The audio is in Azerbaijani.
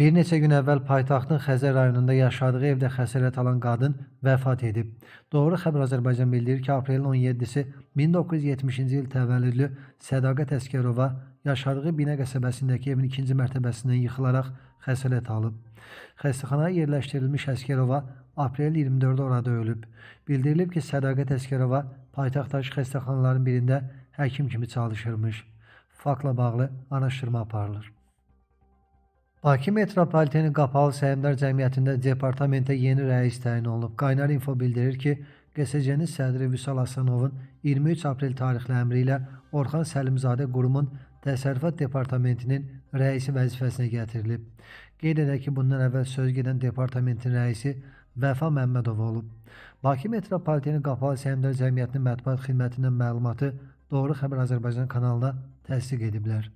Bir neçə gün əvvəl paytaxtın Xəzər rayonunda yaşadığı evdə xəsarət alan qadın vəfat edib. Doğru Xəbər Azərbaycan bildirir ki, aprelin 17-si 1970-ci il təvəllüdlü Sədaqət Əsgərova yaşadığı Binə qəsəbəsindəki evin ikinci mərtəbəsindən yıxılaraq xəsarət alıb. Xəstəxanaya yerləşdirilmiş Əsgərova aprel 24-də orada ölüb. Bildirilib ki, Sədaqət Əsgərova paytaxtdakı xəstəxanaların birində həkim kimi çalışırmış. Faktla bağlı araşdırma aparılır. Bakı Metropoliteni Qapalı Səhmdar Cəmiyyətində departamentə yeni rəis təyin olunub. Qaynar info bildirir ki, QSC-nin sədri Vüsal Asanovun 23 aprel tarixli əmri ilə Orxan Səlimzadə qurumun Təsərrüfat Departamentinin rəisi vəzifəsinə gətirilib. Qeyd edək ki, bundan əvvəl söz gedən departamentin rəisi Vəfa Məmmədov olub. Bakı Metropoliteni Qapalı Səhmdar Cəmiyyətinin mətbuat xidmətindən məlumatı Doğru Xəbər Azərbaycan kanalına təsdiq ediblər.